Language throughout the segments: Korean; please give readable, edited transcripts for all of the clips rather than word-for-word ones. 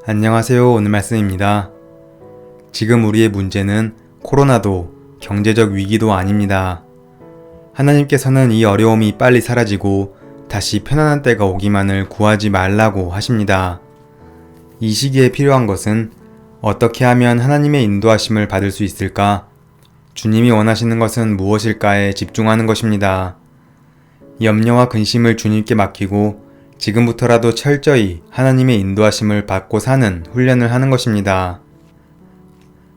안녕하세요. 오늘 말씀입니다. 지금 우리의 문제는 코로나도 경제적 위기도 아닙니다. 하나님께서는 이 어려움이 빨리 사라지고 다시 편안한 때가 오기만을 구하지 말라고 하십니다. 이 시기에 필요한 것은 어떻게 하면 하나님의 인도하심을 받을 수 있을까? 주님이 원하시는 것은 무엇일까에 집중하는 것입니다. 염려와 근심을 주님께 맡기고 지금부터라도 철저히 하나님의 인도하심을 받고 사는 훈련을 하는 것입니다.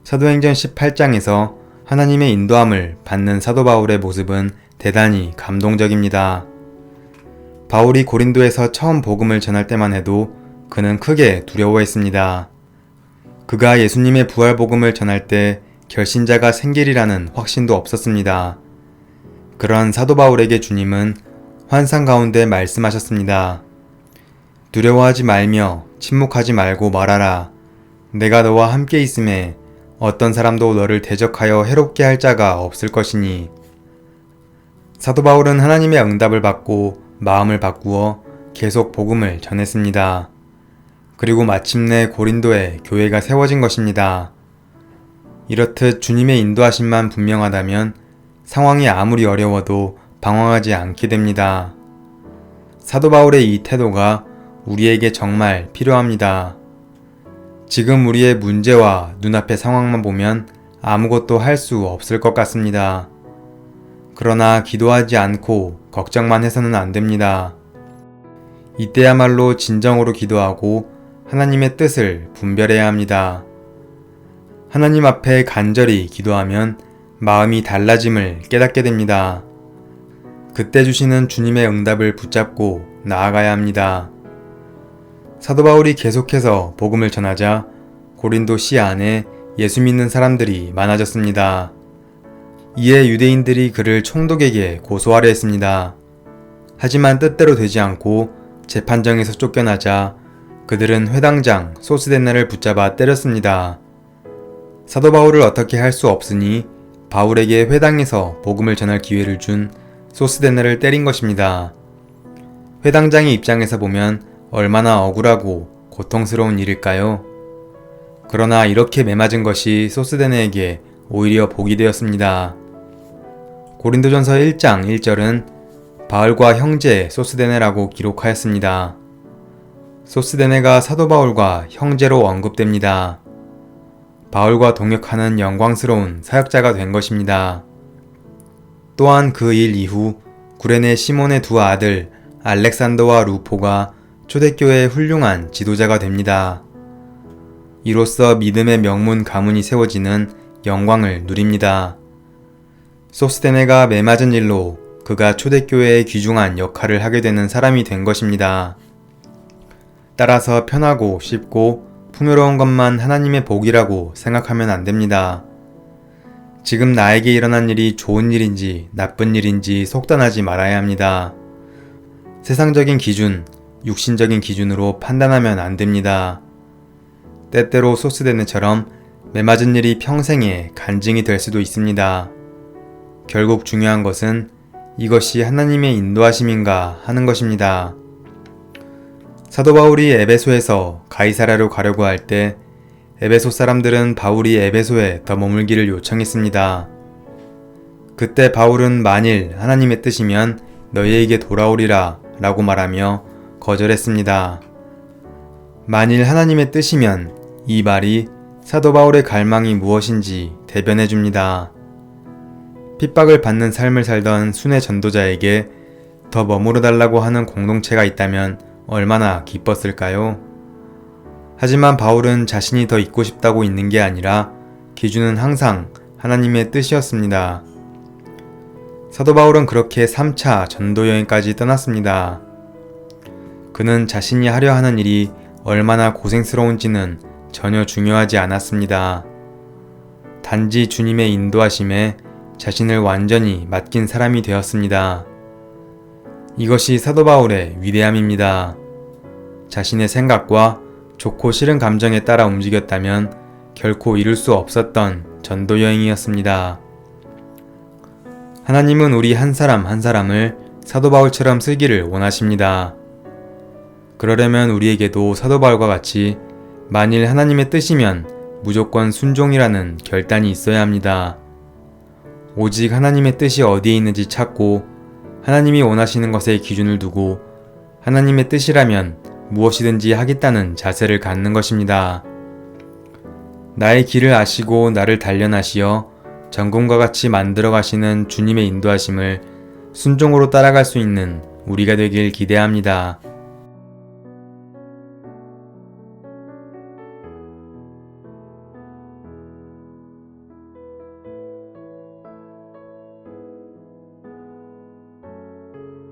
사도행전 18장에서 하나님의 인도함을 받는 사도 바울의 모습은 대단히 감동적입니다. 바울이 고린도에서 처음 복음을 전할 때만 해도 그는 크게 두려워했습니다. 그가 예수님의 부활 복음을 전할 때 결신자가 생기리라는 확신도 없었습니다. 그런 사도 바울에게 주님은 환상 가운데 말씀하셨습니다. 두려워하지 말며 침묵하지 말고 말하라. 내가 너와 함께 있음에 어떤 사람도 너를 대적하여 해롭게 할 자가 없을 것이니. 사도 바울은 하나님의 응답을 받고 마음을 바꾸어 계속 복음을 전했습니다. 그리고 마침내 고린도에 교회가 세워진 것입니다. 이렇듯 주님의 인도하심만 분명하다면 상황이 아무리 어려워도 방황하지 않게 됩니다. 사도 바울의 이 태도가 우리에게 정말 필요합니다. 지금 우리의 문제와 눈앞의 상황만 보면 아무것도 할 수 없을 것 같습니다. 그러나 기도하지 않고 걱정만 해서는 안 됩니다. 이때야말로 진정으로 기도하고 하나님의 뜻을 분별해야 합니다. 하나님 앞에 간절히 기도하면 마음이 달라짐을 깨닫게 됩니다. 그때 주시는 주님의 응답을 붙잡고 나아가야 합니다. 사도 바울이 계속해서 복음을 전하자 고린도 시 안에 예수 믿는 사람들이 많아졌습니다. 이에 유대인들이 그를 총독에게 고소하려 했습니다. 하지만 뜻대로 되지 않고 재판정에서 쫓겨나자 그들은 회당장 소스데네를 붙잡아 때렸습니다. 사도 바울을 어떻게 할 수 없으니 바울에게 회당에서 복음을 전할 기회를 준 소스데네를 때린 것입니다. 회당장의 입장에서 보면 얼마나 억울하고 고통스러운 일일까요? 그러나 이렇게 매맞은 것이 소스데네에게 오히려 복이 되었습니다. 고린도전서 1장 1절은 바울과 형제 소스데네라고 기록하였습니다. 소스데네가 사도 바울과 형제로 언급됩니다. 바울과 동역하는 영광스러운 사역자가 된 것입니다. 또한 그 일 이후 구레네 시몬의 두 아들 알렉산더와 루포가 초대교회의 훌륭한 지도자가 됩니다. 이로써 믿음의 명문 가문이 세워지는 영광을 누립니다. 소스데네가 매맞은 일로 그가 초대교회의 귀중한 역할을 하게 되는 사람이 된 것입니다. 따라서 편하고 쉽고 풍요로운 것만 하나님의 복이라고 생각하면 안 됩니다. 지금 나에게 일어난 일이 좋은 일인지 나쁜 일인지 속단하지 말아야 합니다. 세상적인 기준, 육신적인 기준으로 판단하면 안 됩니다. 때때로 소스데네처럼 매맞은 일이 평생의 간증이 될 수도 있습니다. 결국 중요한 것은 이것이 하나님의 인도하심인가 하는 것입니다. 사도 바울이 에베소에서 가이사랴로 가려고 할 때 에베소 사람들은 바울이 에베소에 더 머물기를 요청했습니다. 그때 바울은 만일 하나님의 뜻이면 너희에게 돌아오리라 라고 말하며 거절했습니다. 만일 하나님의 뜻이면 이 말이 사도 바울의 갈망이 무엇인지 대변해 줍니다. 핍박을 받는 삶을 살던 순회 전도자에게 더 머무러 달라고 하는 공동체가 있다면 얼마나 기뻤을까요? 하지만 바울은 자신이 더 있고 싶다고 있는 게 아니라 기준은 항상 하나님의 뜻이었습니다. 사도 바울은 그렇게 3차 전도 여행까지 떠났습니다. 그는 자신이 하려 하는 일이 얼마나 고생스러운지는 전혀 중요하지 않았습니다. 단지 주님의 인도하심에 자신을 완전히 맡긴 사람이 되었습니다. 이것이 사도 바울의 위대함입니다. 자신의 생각과 좋고 싫은 감정에 따라 움직였다면 결코 이룰 수 없었던 전도 여행이었습니다. 하나님은 우리 한 사람 한 사람을 사도 바울처럼 쓰기를 원하십니다. 그러려면 우리에게도 사도 바울과 같이 만일 하나님의 뜻이면 무조건 순종이라는 결단이 있어야 합니다. 오직 하나님의 뜻이 어디에 있는지 찾고 하나님이 원하시는 것에 기준을 두고 하나님의 뜻이라면 무엇이든지 하겠다는 자세를 갖는 것입니다. 나의 길을 아시고 나를 단련하시어 전금과 같이 만들어 가시는 주님의 인도하심을 순종으로 따라갈 수 있는 우리가 되길 기대합니다.